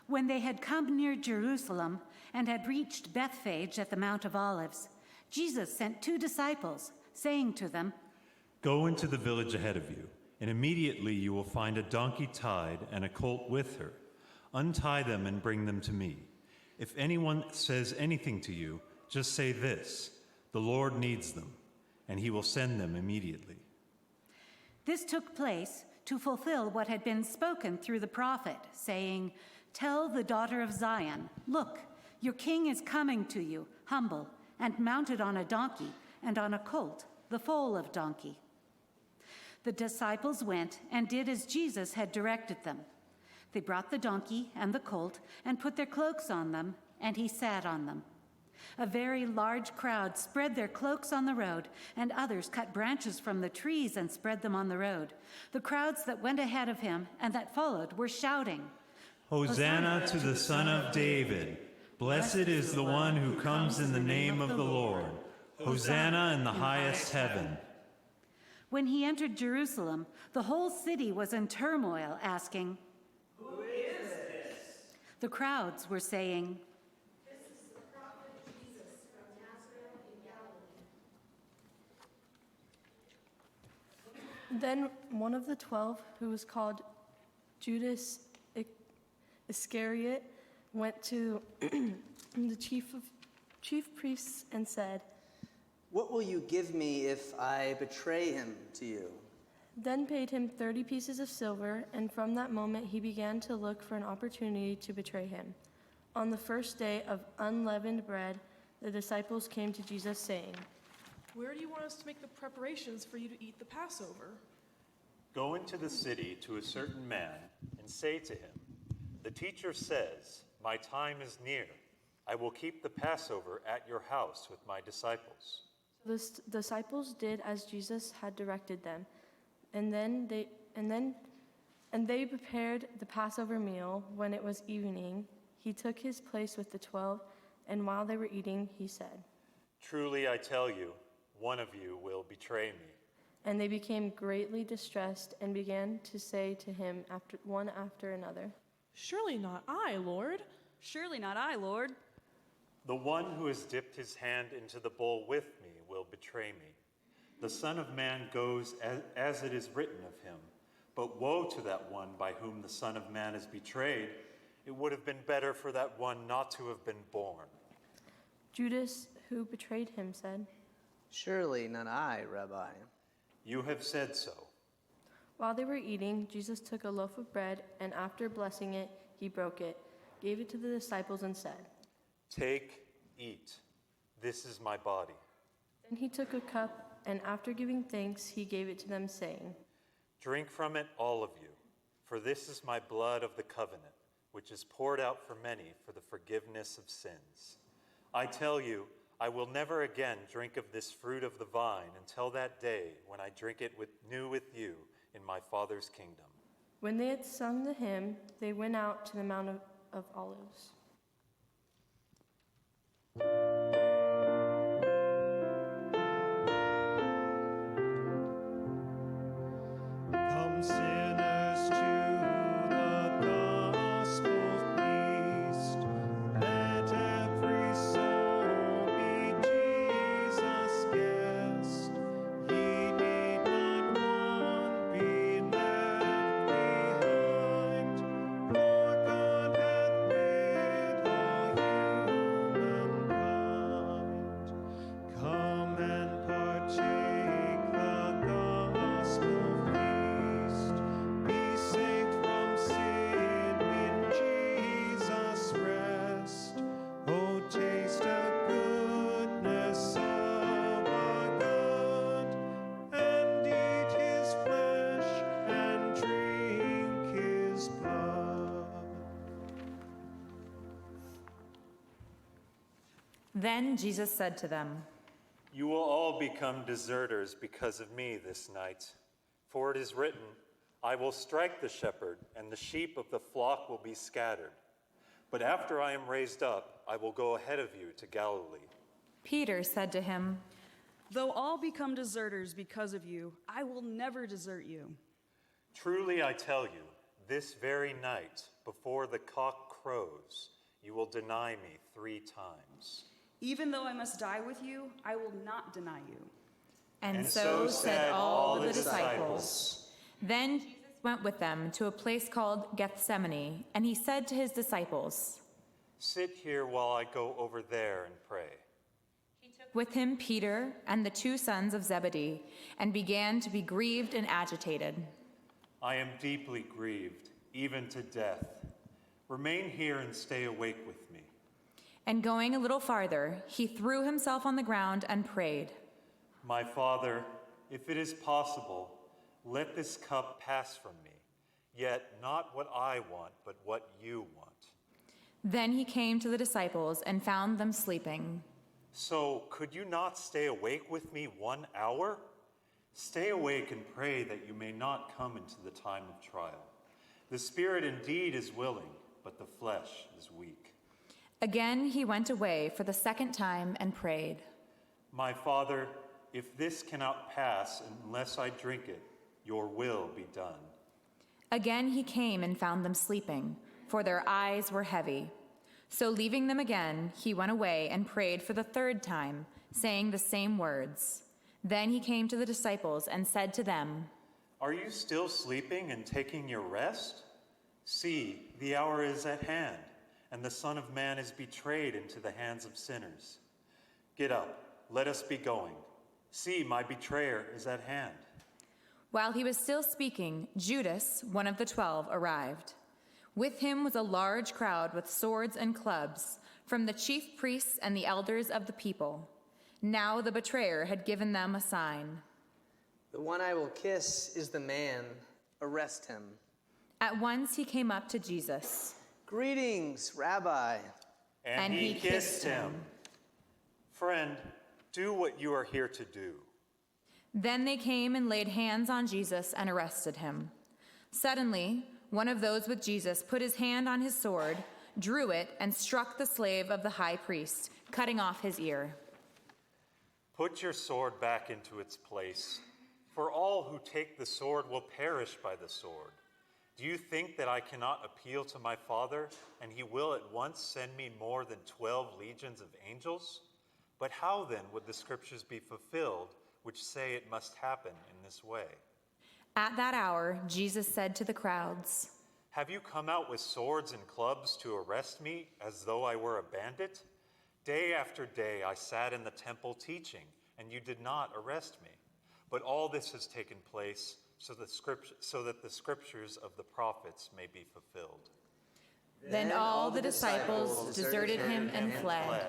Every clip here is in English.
When they had come near Jerusalem and had reached Bethphage at the Mount of Olives, Jesus sent 2 disciples, saying to them, "Go into the village ahead of you, and immediately you will find a donkey tied and a colt with her. Untie them and bring them to me. If anyone says anything to you, just say this: 'The Lord needs them,' and he will send them immediately." This took place to fulfill what had been spoken through the prophet, saying, "Tell the daughter of Zion, look, your king is coming to you, humble, and mounted on a donkey, and on a colt, the foal of donkey." The disciples went and did as Jesus had directed them. They brought the donkey and the colt and put their cloaks on them, and he sat on them. A very large crowd spread their cloaks on the road, and others cut branches from the trees and spread them on the road. The crowds that went ahead of him and that followed were shouting, "Hosanna to the Son of David! Blessed is the one who comes in the name of the Lord! Hosanna in the highest heaven!" When he entered Jerusalem, the whole city was in turmoil, asking, "Who is this?" The crowds were saying, "This is the prophet Jesus from Nazareth in Galilee." Then one of the 12, who was called Judas Iscariot, went to the chief priests and said, "What will you give me if I betray him to you?" Then paid him 30 pieces of silver, and from that moment he began to look for an opportunity to betray him. On the first day of unleavened bread, the disciples came to Jesus saying, "Where do you want us to make the preparations for you to eat the Passover?" "Go into the city to a certain man and say to him, 'The teacher says, my time is near. I will keep the Passover at your house with my disciples.'" The disciples did as Jesus had directed them, and they prepared the Passover meal. When it was evening, he took his place with the 12, and while they were eating, he said, "Truly I tell you, one of you will betray me." And they became greatly distressed and began to say to him one after another, "Surely not I, Lord." "Surely not I, Lord." "The one who has dipped his hand into the bowl with me will betray me. The Son of Man goes as it is written of him. But woe to that one by whom the Son of Man is betrayed. It would have been better for that one not to have been born." Judas, who betrayed him, said, "Surely not I, Rabbi." "You have said so." While they were eating, Jesus took a loaf of bread, and after blessing it, he broke it, gave it to the disciples, and said, "Take, eat. This is my body." Then he took a cup, and after giving thanks, he gave it to them, saying, "Drink from it, all of you, for this is my blood of the covenant, which is poured out for many for the forgiveness of sins. I tell you, I will never again drink of this fruit of the vine until that day when I drink it new with you in my Father's kingdom." When they had sung the hymn, they went out to the Mount of Olives. Come sinners to the gospel feast. Let every soul be Jesus' guest. Ye need not one be left behind, for God hath made all humankind. Come and partake the gospel feast. Be saved from sin, in Jesus rest. Oh, taste of goodness of our God, and eat his flesh and drink his blood. Then Jesus said to them, "You will all become deserters because of me this night. For it is written, I will strike the shepherd, and the sheep of the flock will be scattered. But after I am raised up, I will go ahead of you to Galilee." Peter said to him, "Though all become deserters because of you, I will never desert you." "Truly I tell you, this very night, before the cock crows, you will deny me 3 times. Even though I must die with you, I will not deny you. And so said all the disciples. Then Jesus went with them to a place called Gethsemane, and he said to his disciples, Sit here while I go over there and pray. He took with him Peter and the 2 sons of Zebedee, and began to be grieved and agitated. I am deeply grieved, even to death. Remain here and stay awake with me. And going a little farther, he threw himself on the ground and prayed, My Father, if it is possible, let this cup pass from me, yet not what I want, but what you want. Then he came to the disciples and found them sleeping. So could you not stay awake with me 1 hour? Stay awake and pray that you may not come into the time of trial. The spirit indeed is willing, but the flesh is weak. Again he went away for the 2nd time and prayed, My Father, if this cannot pass unless I drink it, your will be done. Again he came and found them sleeping, for their eyes were heavy. So leaving them again, he went away and prayed for the 3rd time, saying the same words. Then he came to the disciples and said to them, Are you still sleeping and taking your rest? See, the hour is at hand, and the Son of Man is betrayed into the hands of sinners. Get up, let us be going. See, my betrayer is at hand. While he was still speaking, Judas, one of the 12, arrived. With him was a large crowd with swords and clubs, from the chief priests and the elders of the people. Now the betrayer had given them a sign. The one I will kiss is the man. Arrest him. At once he came up to Jesus. Greetings, Rabbi. And he kissed him. Friend, do what you are here to do. Then they came and laid hands on Jesus and arrested him. Suddenly, one of those with Jesus put his hand on his sword, drew it, and struck the slave of the high priest, cutting off his ear. Put your sword back into its place, for all who take the sword will perish by the sword. Do you think that I cannot appeal to my Father, and he will at once send me more than 12 legions of angels? But how then would the scriptures be fulfilled, which say it must happen in this way? At that hour, Jesus said to the crowds, Have you come out with swords and clubs to arrest me as though I were a bandit? Day after day I sat in the temple teaching, and you did not arrest me. But all this has taken place so that the scriptures of the prophets may be fulfilled. Then all the disciples deserted him and fled.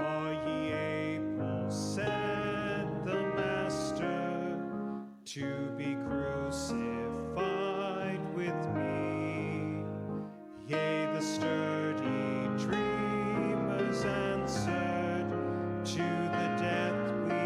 Are ye able, said the Master, to be crucified with me? Yea, the sturdy dreamers answered, to the death we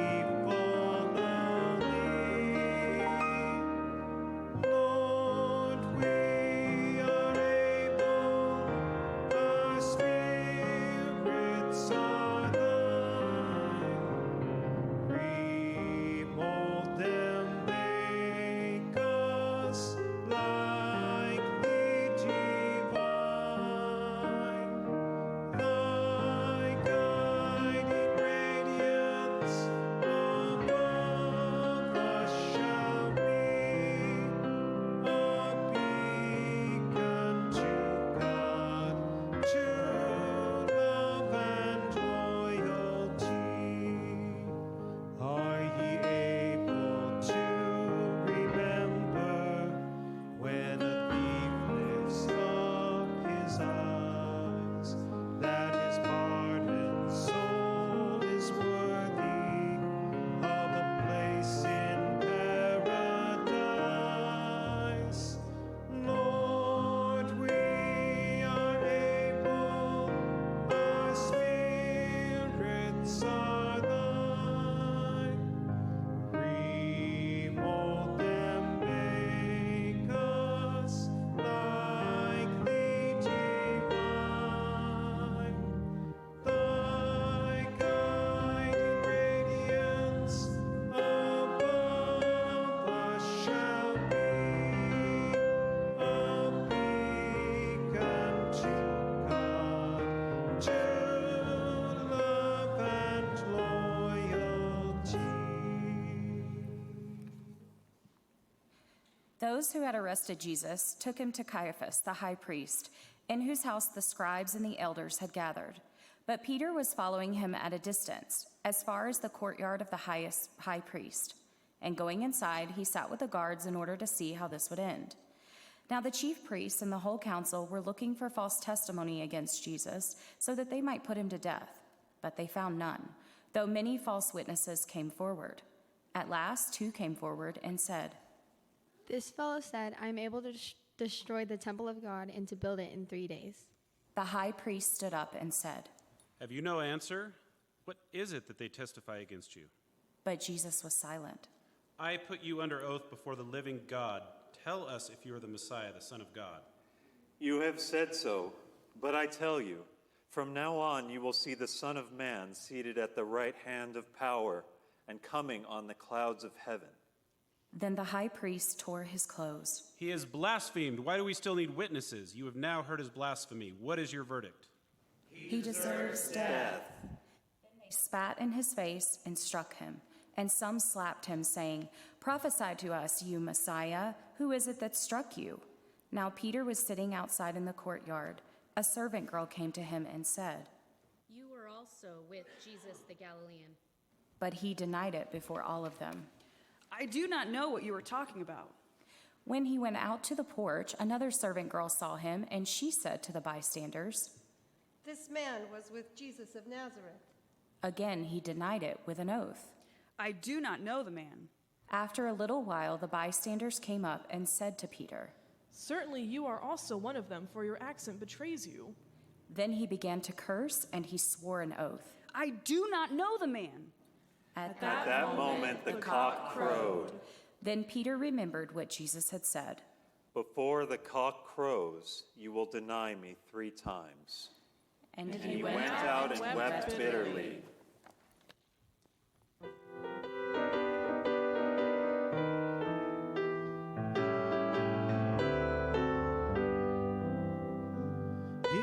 Those who had arrested Jesus took him to Caiaphas, the high priest, in whose house the scribes and the elders had gathered. But Peter was following him at a distance, as far as the courtyard of the high priest. And going inside, he sat with the guards in order to see how this would end. Now the chief priests and the whole council were looking for false testimony against Jesus, so that they might put him to death. But they found none, though many false witnesses came forward. At last, 2 came forward and said, "This fellow said, I am able to destroy the temple of God and to build it in 3 days." The high priest stood up and said, "Have you no answer? What is it that they testify against you?" But Jesus was silent. "I put you under oath before the living God. Tell us if you are the Messiah, the Son of God." You have said so, but I tell you, from now on you will see the Son of Man seated at the right hand of power and coming on the clouds of heaven. Then the high priest tore his clothes. "He has blasphemed. Why do we still need witnesses? You have now heard his blasphemy. What is your verdict?" He deserves death. Then they spat in his face and struck him. And some slapped him, saying, "Prophesy to us, you Messiah. Who is it that struck you?" Now Peter was sitting outside in the courtyard. A servant girl came to him and said, "You were also with Jesus the Galilean." But he denied it before all of them. I do not know what you are talking about. When he went out to the porch, another servant girl saw him, and she said to the bystanders, This man was with Jesus of Nazareth. Again he denied it with an oath. I do not know the man. After a little while, the bystanders came up and said to Peter, "Certainly you are also one of them, for your accent betrays you." Then he began to curse, and he swore an oath. I do not know the man. At that moment the cock crowed. Then Peter remembered what Jesus had said. Before the cock crows, you will deny me 3 times. And he went out and wept bitterly.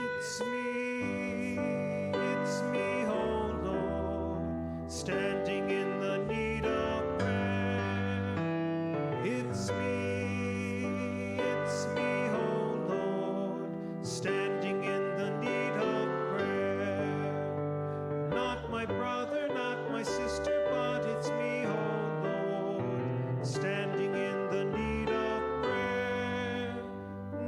It's me, oh Lord, standing in the need of prayer. It's me, oh Lord, standing in the need of prayer. Not my brother, not my sister, but it's me, oh Lord, standing in the need of prayer.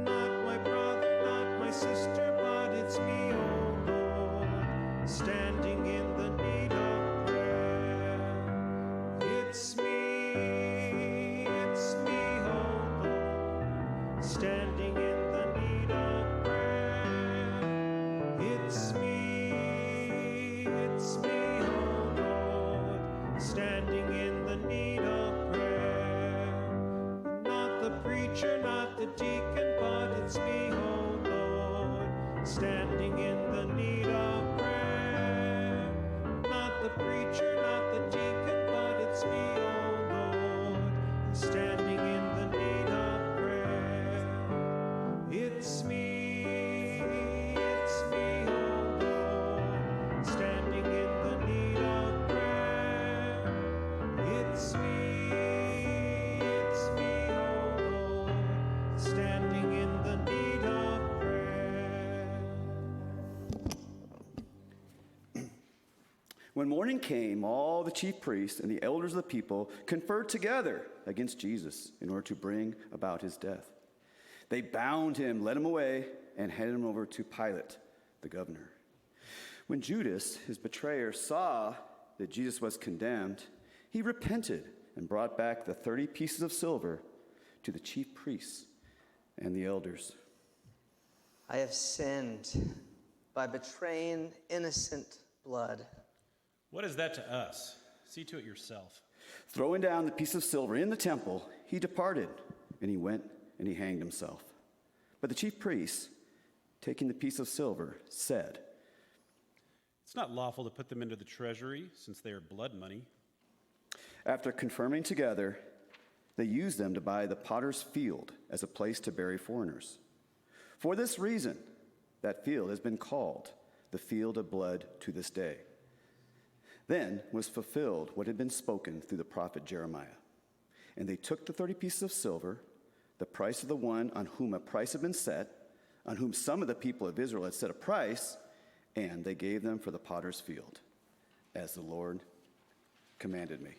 Not my brother, not my sister, but it's me, oh Lord, standing in the need of prayer. It's me, oh Lord, standing in the need of prayer. It's me, oh Lord, standing in the need of prayer. Not the preacher, not the deacon, but it's me, oh Lord, standing in the need of prayer. Not the preacher, not the deacon, but it's me, oh Lord, standing in the need of prayer. It's me, oh Lord, standing in the need of prayer. It's me, oh Lord, standing in the need of prayer. When morning came, all the chief priests and the elders of the people conferred together against Jesus in order to bring about his death. They bound him, led him away, and handed him over to Pilate, the governor. When Judas, his betrayer, saw that Jesus was condemned, he repented and brought back the 30 pieces of silver to the chief priests and the elders. I have sinned by betraying innocent blood. What is that to us? See to it yourself. Throwing down the piece of silver in the temple, he departed, and he went and he hanged himself. But the chief priests, taking the piece of silver, said, It's not lawful to put them into the treasury, since they are blood money. After confirming together, they used them to buy the potter's field as a place to bury foreigners. For this reason, that field has been called the field of blood to this day. Then was fulfilled what had been spoken through the prophet Jeremiah. And they took the 30 pieces of silver, the price of the one on whom a price had been set, on whom some of the people of Israel had set a price, and they gave them for the potter's field, as the Lord commanded me.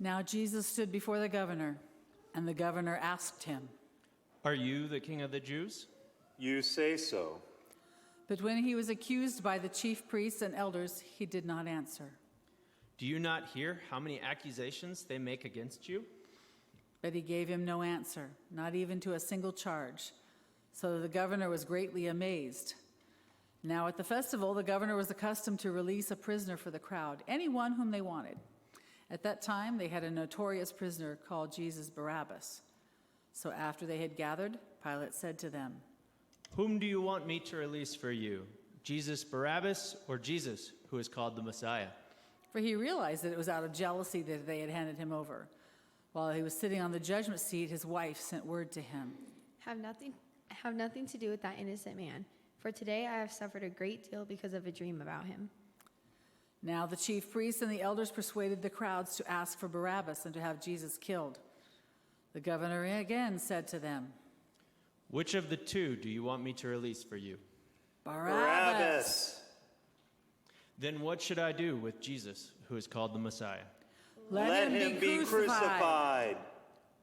Now Jesus stood before the governor, and the governor asked him, "Are you the king of the Jews?" You say so. But when he was accused by the chief priests and elders, he did not answer. "Do you not hear how many accusations they make against you?" But he gave him no answer, not even to a single charge. So the governor was greatly amazed. Now at the festival, the governor was accustomed to release a prisoner for the crowd, anyone whom they wanted. At that time, they had a notorious prisoner called Jesus Barabbas. So after they had gathered, Pilate said to them, "Whom do you want me to release for you, Jesus Barabbas or Jesus, who is called the Messiah?" For he realized that it was out of jealousy that they had handed him over. While he was sitting on the judgment seat, his wife sent word to him, Have nothing to do with that innocent man, for today I have suffered a great deal because of a dream about him. Now the chief priests and the elders persuaded the crowds to ask for Barabbas and to have Jesus killed. The governor again said to them, "Which of the two do you want me to release for you?" Barabbas. "Then what should I do with Jesus, who is called the Messiah?" Let him be crucified.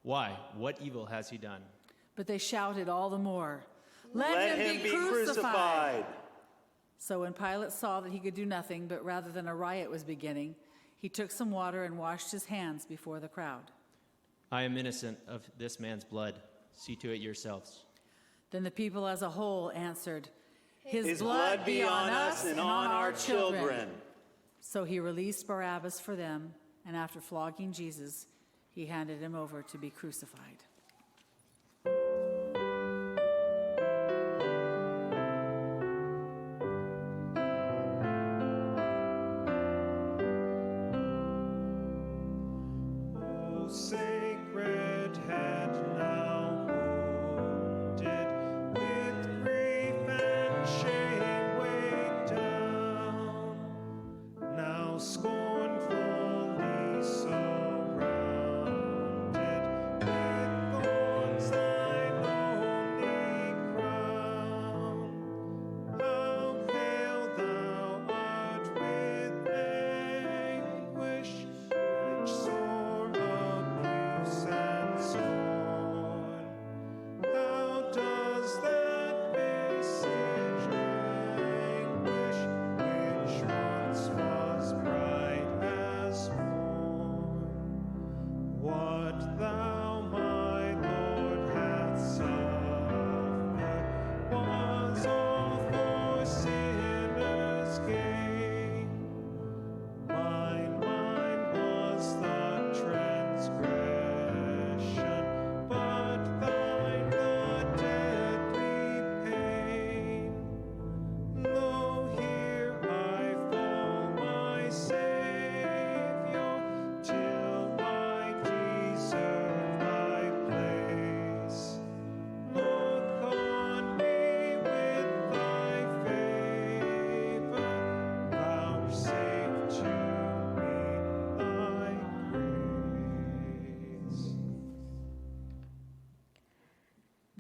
"Why? What evil has he done?" But they shouted all the more, Let him be crucified. So when Pilate saw that he could do nothing, but rather than a riot was beginning, he took some water and washed his hands before the crowd. "I am innocent of this man's blood. See to it yourselves." Then the people as a whole answered, His blood be on us and on our children. So he released Barabbas for them, and after flogging Jesus, he handed him over to be crucified. Sacred head now wounded, with grief and shame weighed down, now scornfully surrounded with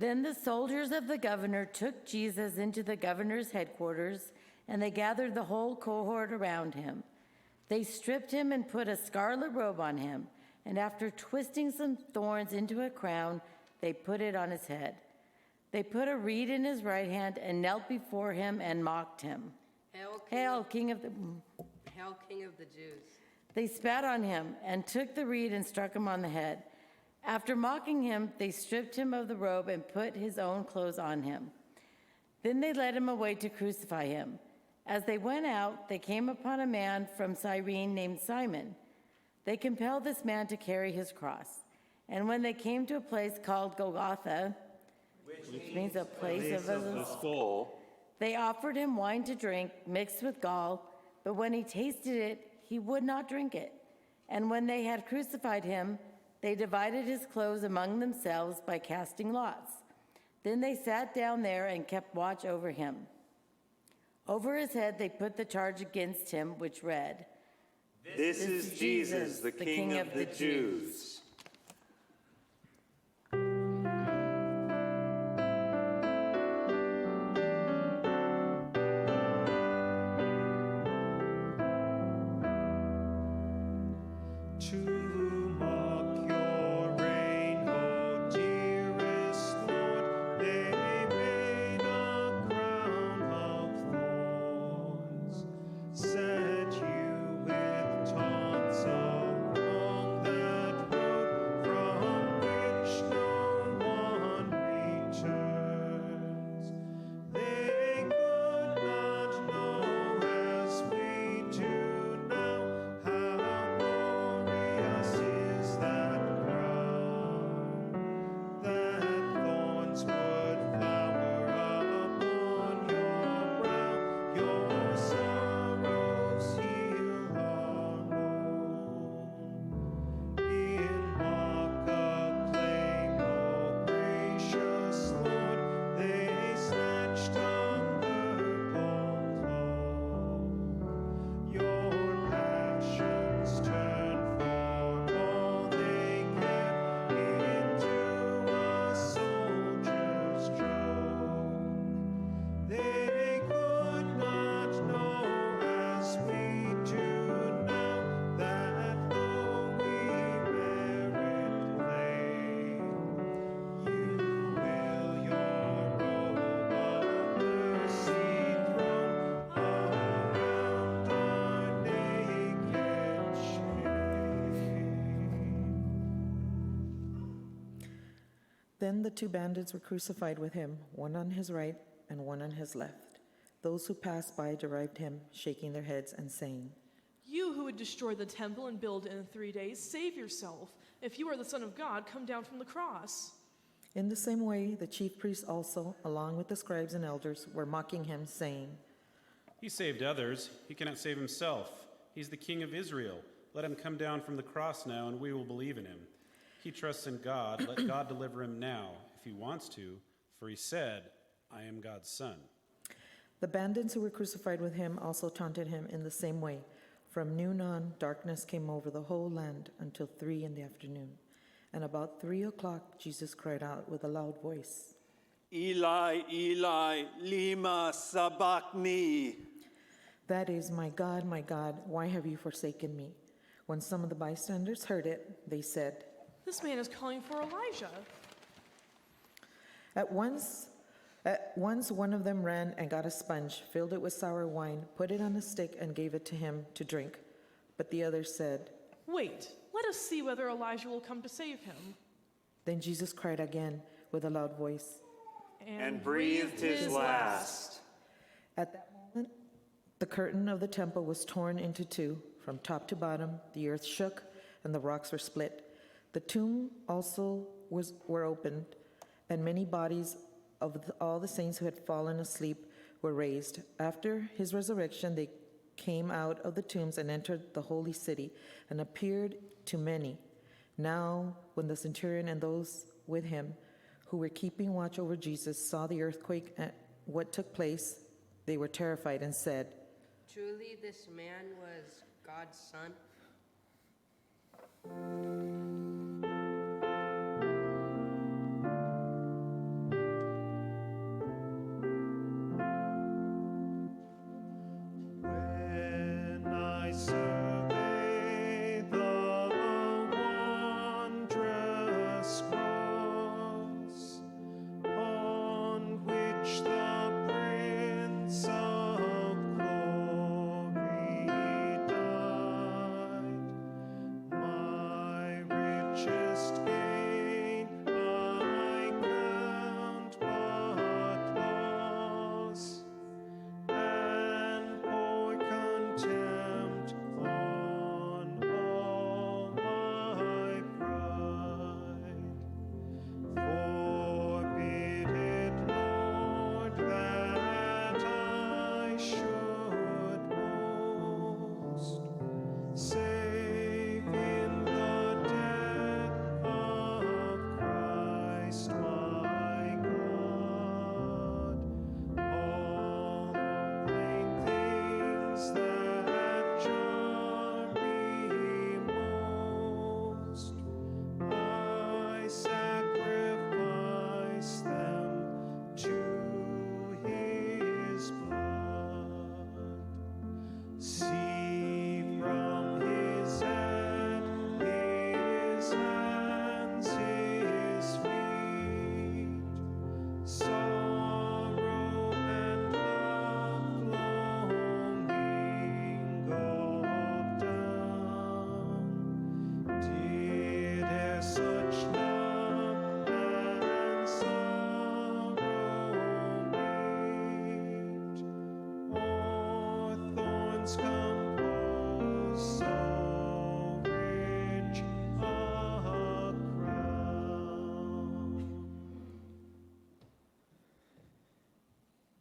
Then the soldiers of the governor took Jesus into the governor's headquarters, and they gathered the whole cohort around him. They stripped him and put a scarlet robe on him, and after twisting some thorns into a crown, they put it on his head. They put a reed in his right hand and knelt before him and mocked him. Hail, King of the Jews. They spat on him and took the reed and struck him on the head. After mocking him, they stripped him of the robe and put his own clothes on him. Then they led him away to crucify him. As they went out, they came upon a man from Cyrene named Simon. They compelled this man to carry his cross. And when they came to a place called Golgotha, which means a place of the skull, they offered him wine to drink mixed with gall, but when he tasted it, he would not drink it. And when they had crucified him, they divided his clothes among themselves by casting lots. Then they sat down there and kept watch over him. Over his head they put the charge against him, which read, This is Jesus, the King of the Jews. Then the two bandits were crucified with him, one on his right and one on his left. Those who passed by derided him, shaking their heads and saying, You who would destroy the temple and build it in 3 days, save yourself. If you are the Son of God, come down from the cross. In the same way, the chief priests also, along with the scribes and elders, were mocking him, saying, He saved others. He cannot save himself. He's the King of Israel. Let him come down from the cross now, and we will believe in him. He trusts in God. Let God deliver him now, if he wants to, for he said, I am God's son. The bandits who were crucified with him also taunted him in the same way. From noon on, darkness came over the whole land until 3 p.m. And about 3 o'clock, Jesus cried out with a loud voice, Eli, Eli, lima sabachthani. That is, my God, why have you forsaken me? When some of the bystanders heard it, they said, This man is calling for Elijah. At once one of them ran and got a sponge, filled it with sour wine, put it on a stick, and gave it to him to drink. But the others said, Wait, let us see whether Elijah will come to save him. Then Jesus cried again with a loud voice, and breathed his last. At that moment, the curtain of the temple was torn into two. From top to bottom, the earth shook, and the rocks were split. The tomb also were opened, and many bodies of all the saints who had fallen asleep were raised. After his resurrection, they came out of the tombs and entered the holy city and appeared to many. Now, when the centurion and those with him who were keeping watch over Jesus saw the earthquake and what took place, they were terrified and said, Truly, this man was God's son.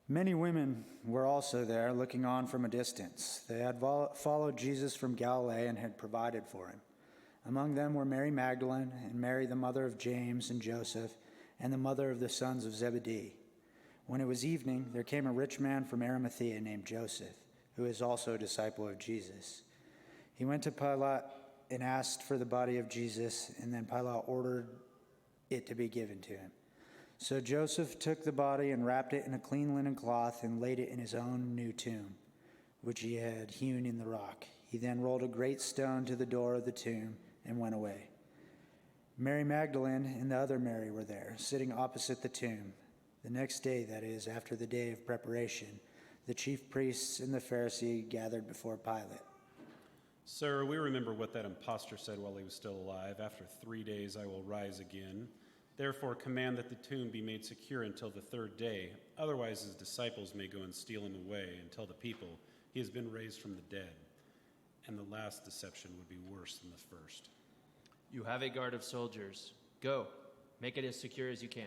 Many women were also there, looking on from a distance. They had followed Jesus from Galilee and had provided for him. Among them were Mary Magdalene and Mary, the mother of James and Joseph, and the mother of the sons of Zebedee. When it was evening, there came a rich man from Arimathea named Joseph, who is also a disciple of Jesus. He went to Pilate and asked for the body of Jesus, and then Pilate ordered it to be given to him. So Joseph took the body and wrapped it in a clean linen cloth and laid it in his own new tomb, which he had hewn in the rock. He then rolled a great stone to the door of the tomb and went away. Mary Magdalene and the other Mary were there, sitting opposite the tomb. The next day, that is, after the day of preparation, the chief priests and the Pharisee gathered before Pilate. Sir, we remember what that impostor said while he was still alive. After 3 days I will rise again. Therefore command that the tomb be made secure until the third day. Otherwise his disciples may go and steal him away and tell the people he has been raised from the dead. And the last deception would be worse than the first. You have a guard of soldiers. Go, make it as secure as you can.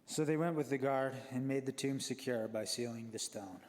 So they went with the guard and made the tomb secure by sealing the stone.